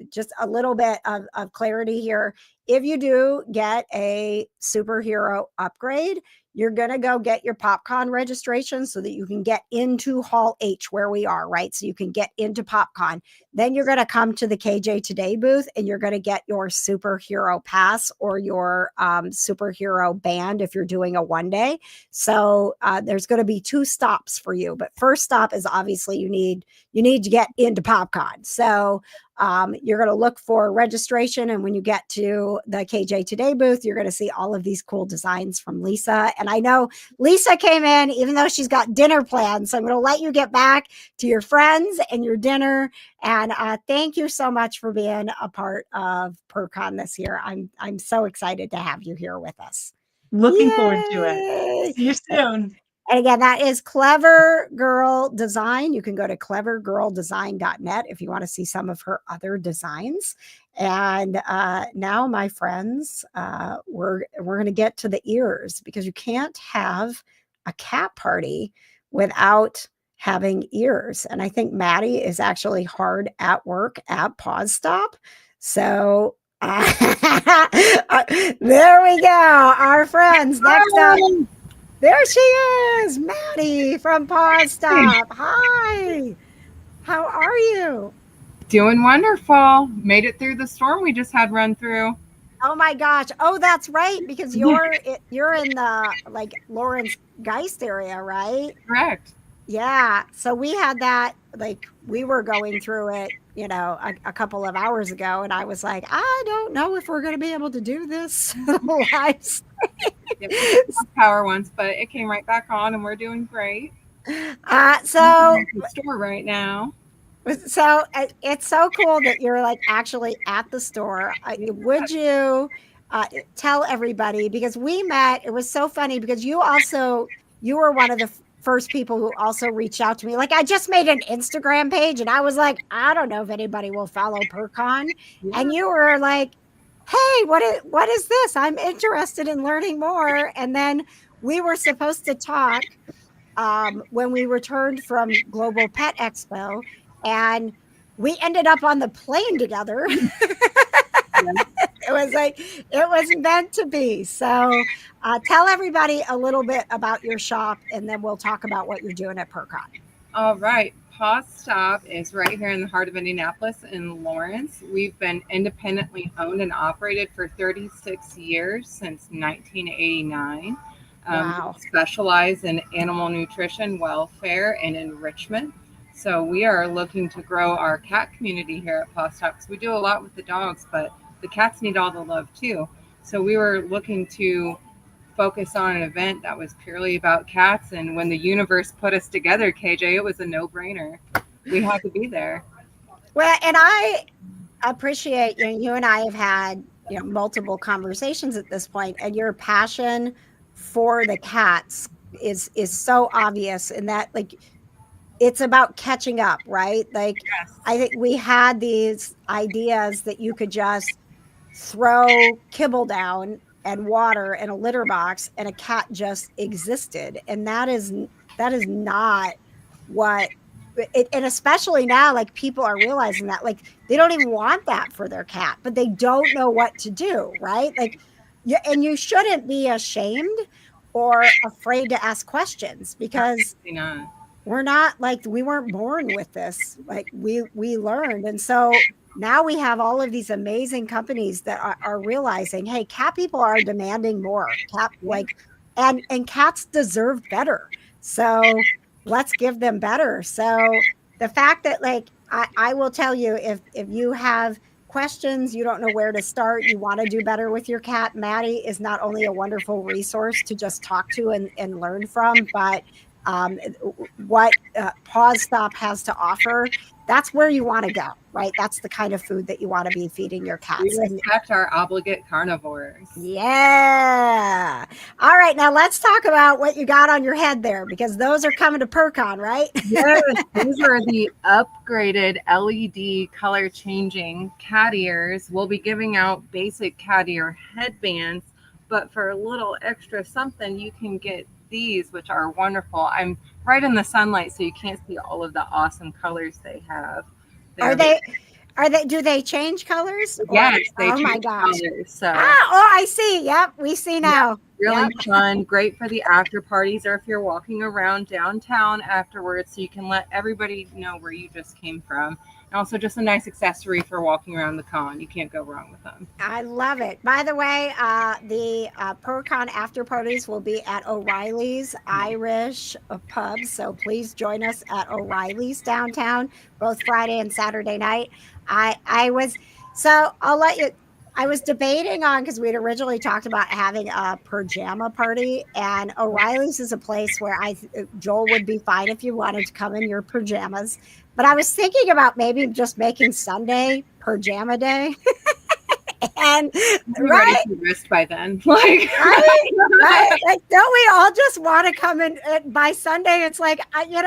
A: just a little bit of clarity here, if you do get a superhero upgrade, you're going to go get your PopCon registration so that you can get into Hall H where we are, right? So you can get into PopCon. Then you're going to come to the KJ Today booth and you're going to get your superhero pass or your superhero band if you're doing a 1 day. So there's going to be 2 stops for you. But first stop is obviously you need to get into PopCon. So you're going to look for registration. And when you get to the KJ Today booth, you're going to see all of these cool designs from Lisa. And I know Lisa came in, even though she's got dinner plans. So I'm going to let you get back to your friends and your dinner. And thank you so much for being a part of PurrCon this year. I'm so excited to have you here with us.
F: Looking forward to it. See you soon.
A: And again, that is Clever Girl Design. You can go to clevergirldesign.net if you want to see some of her other designs. And now, my friends, we're going to get to the ears, because you can't have a cat party without having ears. And I think Maddie is actually hard at work at Pause Stop. So there we go. Our friends next up. There she is, Maddie from Paw Stop. Hi. How are you?
G: Doing wonderful. Made it through the storm we just had run through.
A: Oh my gosh. Oh, that's right, because you're in the like Lawrence Geist area, right?
G: Correct.
A: Yeah. So we had that, like we were going through it, you know, a couple of hours ago, and I was like, I don't know if we're going to be able to do this live.
G: Power once, but it came right back on, and we're doing great.
A: So
G: the store right now.
A: So it's so cool that you're like actually at the store. Would you tell everybody, because we met, it was so funny because you were one of the first people who also reached out to me. Like, I just made an Instagram page and I was like, I don't know if anybody will follow PurrCon. Yeah. And you were like, hey, what is this? I'm interested in learning more. And then we were supposed to talk when we returned from Global Pet Expo, and we ended up on the plane together. It was meant to be. So tell everybody a little bit about your shop, and then we'll talk about what you're doing at PurrCon.
G: All right. Paw Stop is right here in the heart of Indianapolis in Lawrence. We've been independently owned and operated for 36 years, since 1989.
A: Wow.
G: We specialize in animal nutrition, welfare, and enrichment. So we are looking to grow our cat community here at Paw Stop, because we do a lot with the dogs, but the cats need all the love too. So we were looking to focus on an event that was purely about cats. And when the universe put us together, KJ, it was a no-brainer. We had to be there.
A: Well, and I appreciate you and I have had multiple conversations at this point, and your passion for the cats is so obvious, in that like it's about catching up, right? Like, yes. I think we had these ideas that you could just throw kibble down and water in a litter box and a cat just existed. And that is not what and especially now, like, people are realizing that, like, they don't even want that for their cat, but they don't know what to do, right? Like, and you shouldn't be ashamed or afraid to ask questions, because we're not like, we weren't born with this. Like, we learned. And so now we have all of these amazing companies that are realizing, hey, cat people are demanding more. And cats deserve better. So let's give them better. So the fact that, like, I will tell you, if you have questions, you don't know where to start, you want to do better with your cat, Maddie is not only a wonderful resource to just talk to and learn from, but what Paw Stop has to offer, that's where you want to go, right? That's the kind of food that you want to be feeding your cats.
G: We respect our obligate carnivores.
A: Yeah. All right, now let's talk about what you got on your head there, because those are coming to PurrCon, right?
G: Yes, these are the upgraded LED color changing cat ears. We'll be giving out basic cat ear headbands, but for a little extra something, you can get these, which are wonderful. I'm right in the sunlight, so you can't see all of the awesome colors they have.
A: Do they change colors?
G: Yes, they
A: Oh my
G: change
A: gosh.
G: colors. So
A: I see. Yep, we see now.
G: really
A: Yep.
G: fun, great for the after parties or if you're walking around downtown afterwards, so you can let everybody know where you just came from. And also just a nice accessory for walking around the con. You can't go wrong with them.
A: I love it. By the way, the PurrCon after parties will be at O'Reilly's Irish Pub. So please join us at O'Reilly's downtown, both Friday and Saturday night. I'll let you. I was debating on because we'd originally talked about having a pajama party, and O'Reilly's is a place where Joel would be fine if you wanted to come in your pajamas. But I was thinking about maybe just making Sunday pajama day. And
G: ready to rest by then. Like,
A: right? Don't we all just want to come in by Sunday? It's like, I've had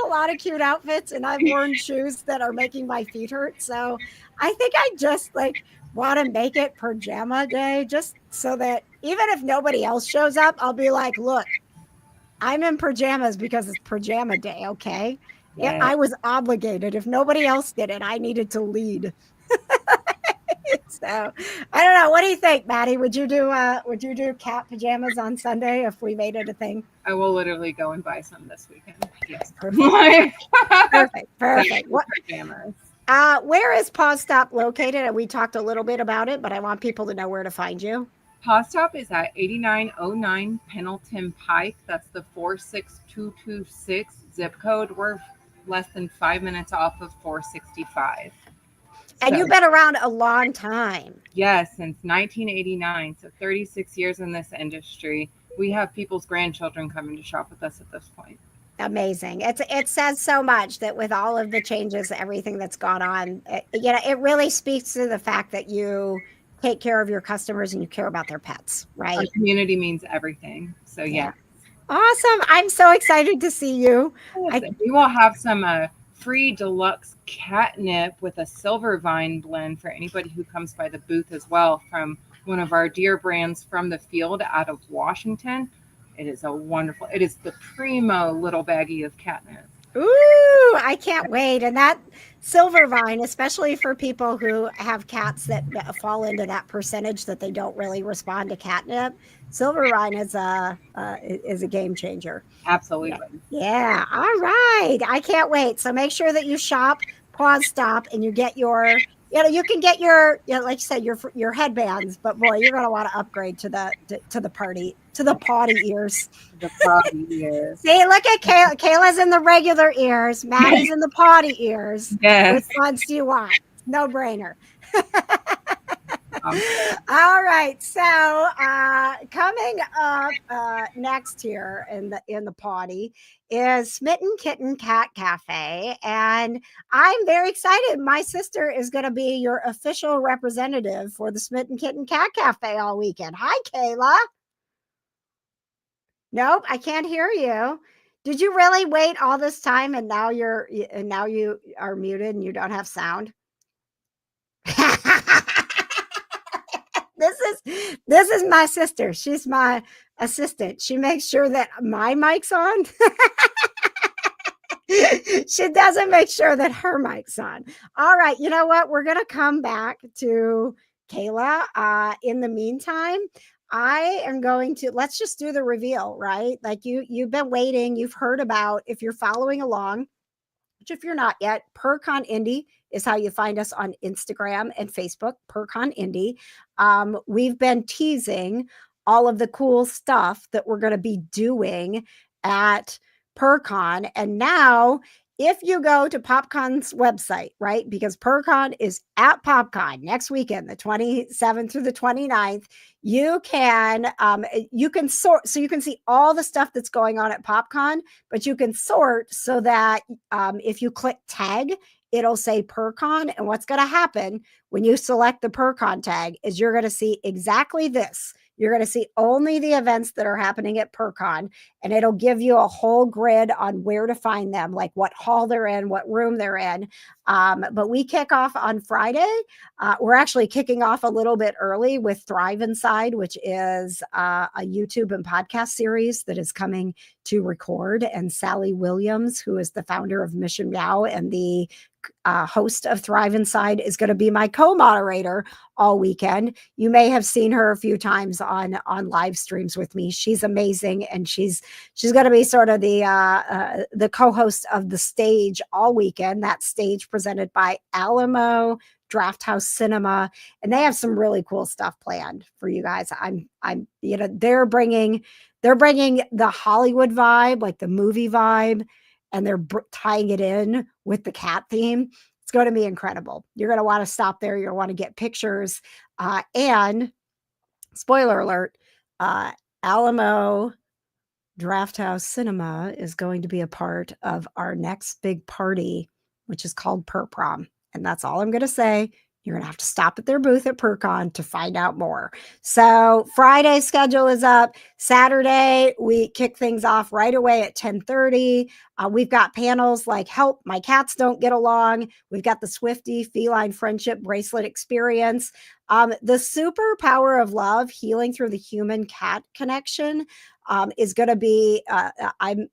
A: a lot of cute outfits and I've worn shoes that are making my feet hurt. So I think I just want to make it pajama day, just so that even if nobody else shows up, I'll be like, look, I'm in pajamas because it's pajama day. Okay.
G: yes.
A: I was obligated. If nobody else did it, I needed to lead. So I don't know. What do you think, Maddie? Would you do cat pajamas on Sunday if we made it a thing?
G: I will literally go and buy some this weekend. Yes.
A: Perfect. What
G: pajamas?
A: Where is Pause Stop located? And we talked a little bit about it, but I want people to know where to find you.
G: Pause Stop is at 8909 Pendleton Pike. That's the 46226 zip code. We're less than 5 minutes off of 465.
A: And you've been around a long time.
G: Yes, since 1989. So 36 years in this industry. We have people's grandchildren coming to shop with us at this point.
A: Amazing. It says so much that with all of the changes, everything that's gone on, it really speaks to the fact that you take care of your customers and you care about their pets, right?
G: Our community means everything. So yeah.
A: Awesome. I'm so excited to see you.
G: We will have some free deluxe catnip with a silver vine blend for anybody who comes by the booth as well, from one of our dear brands from the field out of Washington. It is the primo little baggie of catnip.
A: Ooh, I can't wait. And that silver vine, especially for people who have cats that fall into that percentage that they don't really respond to catnip, silver vine is a game changer.
G: Absolutely.
A: Yeah. All right. I can't wait. So make sure that you shop Pause Stop and you get your, you can get your, like you said, your headbands, but boy, you're going to want to upgrade to the potty ears.
G: The potty ears.
A: See, look at Kayla. Kayla's in the regular ears. Maddie's in the potty ears.
G: Yes.
A: Which ones do you want? No brainer. All right. So coming up next here in the potty is Smitten Kitten Cat Cafe. And I'm very excited. My sister is going to be your official representative for the Smitten Kitten Cat Cafe all weekend. Hi, Kayla. Nope, I can't hear you. Did you really wait all this time and now you are muted and you don't have sound? This is my sister. She's my assistant. She makes sure that my mic's on. She doesn't make sure that her mic's on. All right, you know what? We're going to come back to Kayla. In the meantime, I am going to, let's just do the reveal, right? Like you've been waiting, you've heard about, if you're following along, which if you're not yet, PurrCon Indy is how you find us on Instagram and Facebook, PurrCon Indy. We've been teasing all of the cool stuff that we're going to be doing at PurrCon. And now if you go to PopCon's website, right, because PurrCon is at PopCon next weekend, the 27th through the 29th, you can sort, so you can see all the stuff that's going on at PopCon, but you can sort so that if you click tag, it'll say PurrCon. And what's going to happen when you select the PurrCon tag is you're going to see exactly this. You're going to see only the events that are happening at PurrCon, and it'll give you a whole grid on where to find them, like what hall they're in, what room they're in. But we kick off on Friday. We're actually kicking off a little bit early with Thrive Inside, which is a YouTube and podcast series that is coming to record. And Sally Williams, who is the founder of Mission Meow and the host of Thrive Inside, is going to be my co-moderator all weekend. You may have seen her a few times on live streams with me. She's amazing, and she's going to be sort of the co-host of the stage all weekend. That stage presented by Alamo Draft House Cinema, and they have some really cool stuff planned for you guys. I'm they're bringing the Hollywood vibe, like the movie vibe, and they're tying it in with the cat theme. It's going to be incredible. You're going to want to stop there. You're going to want to get pictures. And spoiler alert, Alamo Draft House Cinema is going to be a part of our next big party, which is called PurrProm. And that's all I'm going to say. You're going to have to stop at their booth at PurrCon to find out more. So Friday's schedule is up. Saturday, we kick things off right away at 10:30. We've got panels like Help My Cats Don't Get Along. We've got the Swifty Feline Friendship Bracelet Experience. The Superpower of Love, Healing Through the Human-Cat Connection is going to be, I'm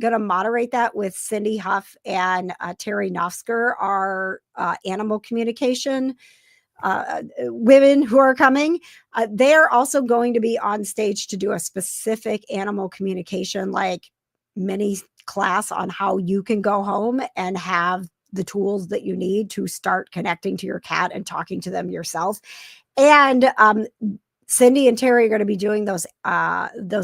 A: going to moderate that with Cindy Huff and Terry Nofsker, our animal communication women who are coming. They're also going to be on stage to do a specific animal communication, like mini class on how you can go home and have the tools that you need to start connecting to your cat and talking to them yourself. And Cindy and Terry are going to be doing those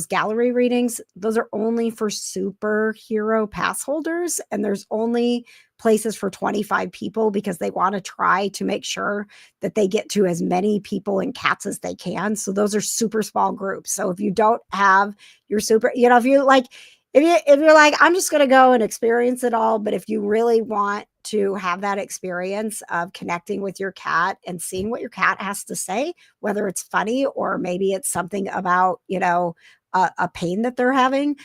A: gallery readings. Those are only for superhero pass holders, and there's only places for 25 people because they want to try to make sure that they get to as many people and cats as they can. So those are super small groups. So if you don't have your if you're like, I'm just going to go and experience it all, but if you really want to have that experience of connecting with your cat and seeing what your cat has to say, whether it's funny or maybe it's something about, a pain that they're having,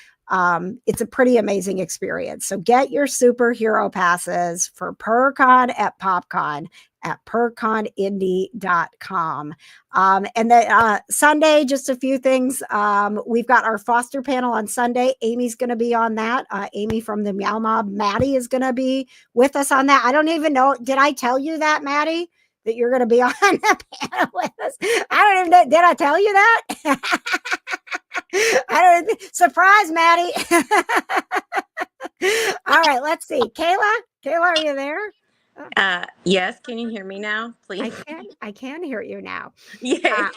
A: it's a pretty amazing experience. So get your superhero passes for PurrCon at PopCon at PurrConIndy.com. And then Sunday, just a few things. We've got our foster panel on Sunday. Amy's going to be on that. Amy from the Meow Mob. Maddie is going to be with us on that. I don't even know. Did I tell you that, Maddie, that you're going to be on the panel with us? I don't even know. Did I tell you that? I don't. Surprise, Maddie. All right, let's see. Kayla, are you there?
H: Yes. Can you hear me now, please?
A: I can hear you now.
H: Yeah.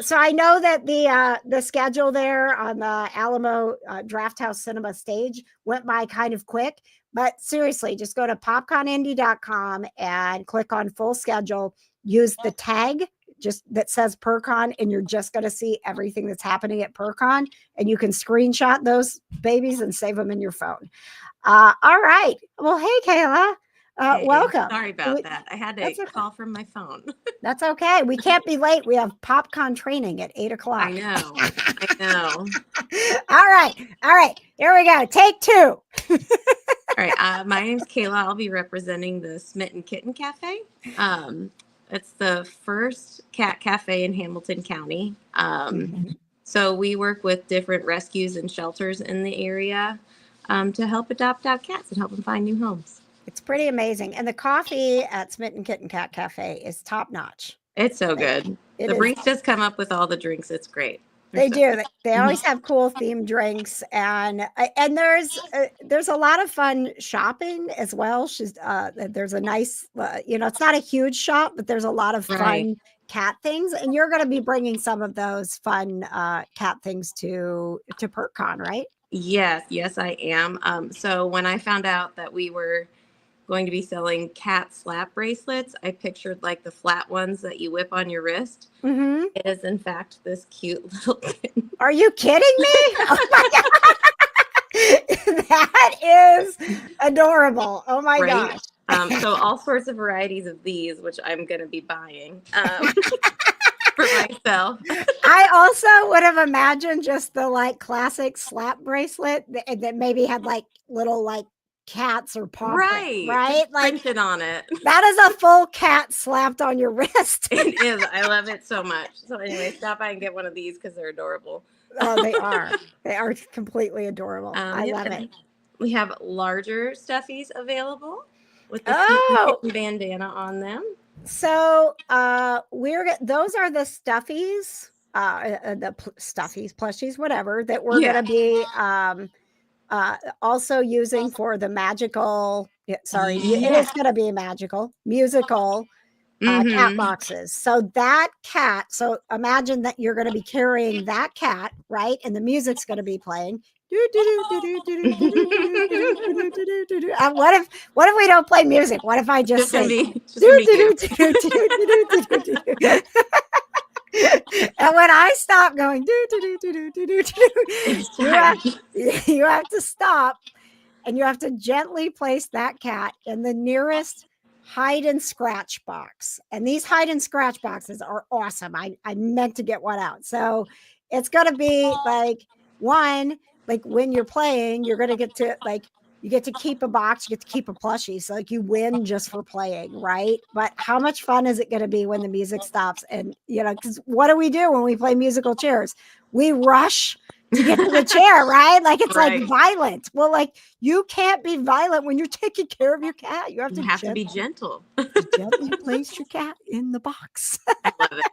A: So I know that the schedule there on the Alamo Draft House Cinema stage went by kind of quick, but seriously, just go to popconindy.com and click on full schedule. Use the tag just that says PurrCon, and you're just going to see everything that's happening at PurrCon, and you can screenshot those babies and save them in your phone. All right. Well, hey, Kayla.
H: Hey,
A: welcome.
H: Sorry about that. I had to call from my phone.
A: That's okay. We can't be late. We have PopCon training at 8:00.
H: I know.
A: All right. Here we go. Take two.
H: All right. My name's Kayla. I'll be representing the Smitten Kitten Cafe. It's the first cat cafe in Hamilton County. So we work with different rescues and shelters in the area to help adopt out cats and help them find new homes.
A: It's pretty amazing. And the coffee at Smitten Kitten Cat Cafe is top notch.
H: It's so good. The baristas come up with all the drinks. It's great.
A: They do. They always have cool themed drinks, and there's a lot of fun shopping as well. There's a nice, it's not a huge shop, but there's a lot of fun cat things, and you're going to be bringing some of those fun cat things to PurrCon, right?
H: Yes, I am. So when I found out that we were going to be selling cat slap bracelets, I pictured like the flat ones that you whip on your wrist.
A: Mm-hmm.
H: It is in fact this cute little kitten.
A: Are you kidding me? Oh my God. That is adorable. Oh my gosh.
H: So all sorts of varieties of these, which I'm going to be buying for myself.
A: I also would have imagined just the classic slap bracelet that maybe had little cats or paw print, right?
H: Printed on it.
A: That is a full cat slapped on your wrist.
H: It is. I love it so much. So anyway, stop by and get one of these because they're adorable.
A: Oh, they are. They are completely adorable. I love it.
H: We have larger stuffies available. with the
A: Oh,
H: bandana on them.
A: so those are the stuffies, stuffies, plushies, whatever that we're
H: Yeah.
A: gonna be also using for the magical. Sorry, it is gonna be magical musical cat
H: Mhm.
A: boxes. So that cat. So imagine that you're gonna be carrying that cat, right? And the music's gonna be playing. What if we don't play music? What if I just
H: Just gonna
A: sing?
H: be just gonna be you.
A: And when I stop going,
H: It's
A: you have,
H: time.
A: you have to stop and you have to gently place that cat in the nearest hide and scratch box. And these hide and scratch boxes are awesome. I meant to get one out. So it's going to be like one, like when you're playing, you're going to get to like, you get to keep a box, you get to keep a plushie. So like you win just for playing, right? But how much fun is it going to be when the music stops? And, you know, because what do we do when we play musical chairs? We rush to get to the chair, right? Like it's like violent. Well, like you can't be violent when you're taking care of your cat. You have to
H: be gentle.
A: Gently place your cat in the box.
H: I love it.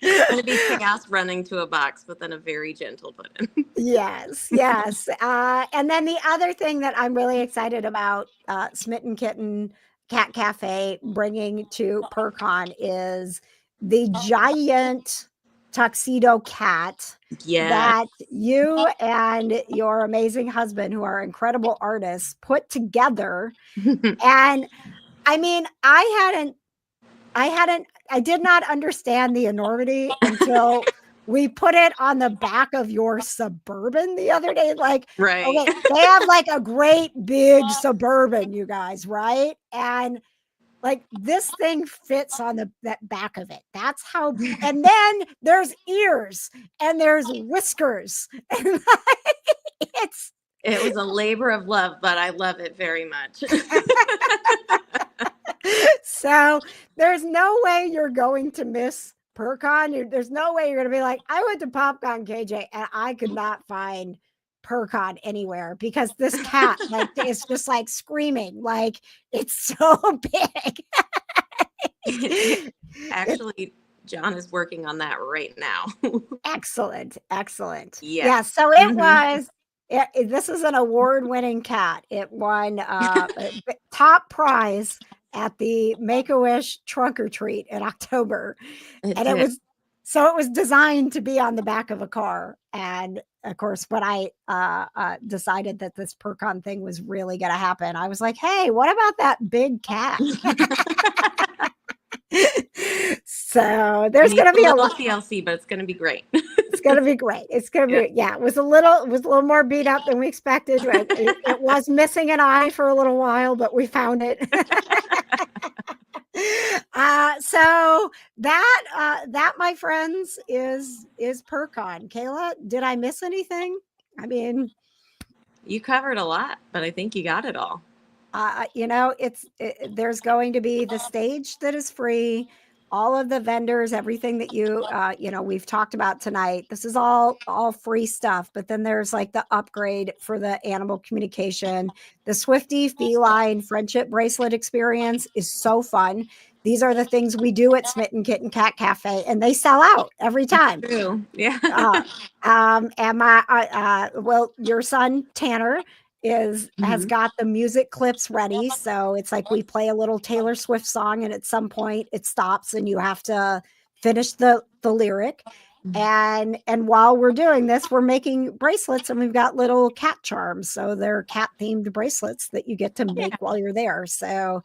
H: It's gonna be chaos running to a box, but then a very gentle button.
A: Yes. And then the other thing that I'm really excited about, Smitten Kitten Cat Cafe bringing to PurrCon is the giant tuxedo cat that you and your amazing husband, who are incredible artists, put together. And I mean, I did not understand the enormity until we put it on the back of your Suburban the other day. Like, okay, they have like a great big Suburban, you guys, right? And like this thing fits on that back of it. That's how. And then there's ears and there's whiskers. And
H: it was a labor of love, but I love it very much.
A: So there's no way you're going to miss PurrCon. There's no way you're going to be like, I went to PopCon, KJ, and I could not find PurrCon anywhere because this cat like is just like screaming, like it's so big.
H: Actually, John is working on that right now.
A: Excellent.
H: Yes.
A: Yeah. So it was. This is an award-winning cat. It won top prize at the Make-A-Wish Trunk or Treat in October. It was designed to be on the back of a car. And of course, when I decided that this PurrCon thing was really going to happen, I was like, hey, what about that big cat? So there's going to be a lot
H: TLC, but it's going to be great.
A: It's going to be great. It's going to be, it was a little more beat up than we expected. It was missing an eye for a little while, but we found it. So that, my friends, is PurrCon. Kayla, did I miss anything? I mean,
H: you covered a lot, but I think you got it all.
A: You know, there's going to be the stage that is free, all of the vendors, everything that you know, we've talked about tonight. This is all free stuff. But then there's like the upgrade for the animal communication. The Swifty Feline Friendship Bracelet experience is so fun. These are the things we do at Smitten Kitten Cat Cafe, and they sell out every time.
H: True. Yeah.
A: And my your son Tanner has got the music clips ready. So it's like we play a little Taylor Swift song and at some point it stops and you have to finish the lyric. And while we're doing this, we're making bracelets and we've got little cat charms. So they're cat themed bracelets that you get to make while you're there. So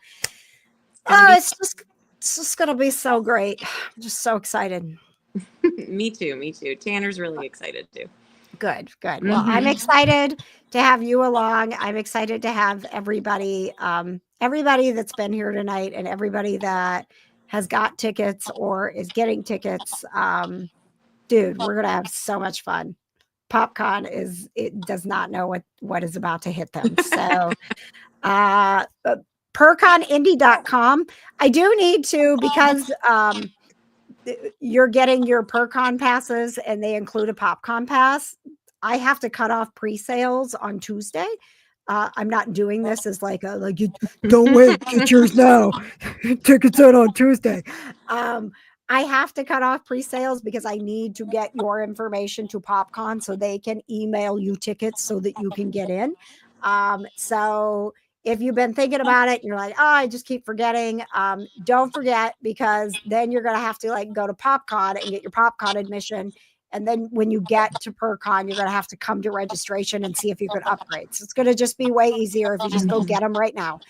A: it's just going to be so great. I'm just so excited.
H: Me too. Tanner's really excited too.
A: Good. Well, I'm excited to have you along. I'm excited to have everybody that's been here tonight and everybody that has got tickets or is getting tickets. Dude, we're going to have so much fun. PopCon it does not know what is about to hit them. So, PurrConIndy.com. I do need to, because, you're getting your PurrCon passes and they include a PopCon pass. I have to cut off pre-sales on Tuesday. I'm not doing this as like you don't wait, get yours now. Tickets out on Tuesday. I have to cut off pre-sales because I need to get your information to PopCon so they can email you tickets so that you can get in. So if you've been thinking about it and you're like, oh, I just keep forgetting, don't forget, because then you're going to have to like go to PopCon and get your PopCon admission. And then when you get to PurrCon, you're going to have to come to registration and see if you could upgrade. So it's going to just be way easier if you just go get them right now.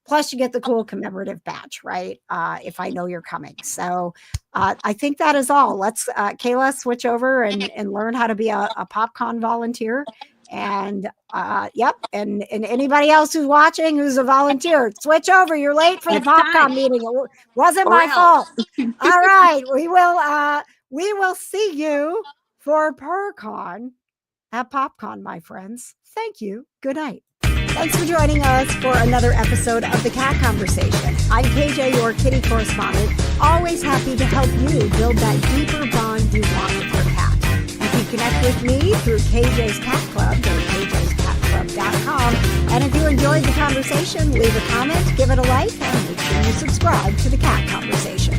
A: Plus you get the cool commemorative badge, right? If I know you're coming. So I think that is all. Let's, Kayla, switch over and learn how to be a PopCon volunteer. And yep, and anybody else who's watching who's a volunteer, switch over. You're late for the PopCon meeting. It wasn't my fault. All right, we will see you for PurrCon at PopCon, my friends. Thank you. Good night. Thanks for joining us for another episode of The Cat Conversation. I'm KJ, your kitty correspondent, always happy to help you build that deeper bond you want with your cat. You can connect with me through KJ's Cat Club, go to kjscatclub.com. And if you enjoyed the conversation, leave a comment, give it a like, and make sure you subscribe to The Cat Conversation.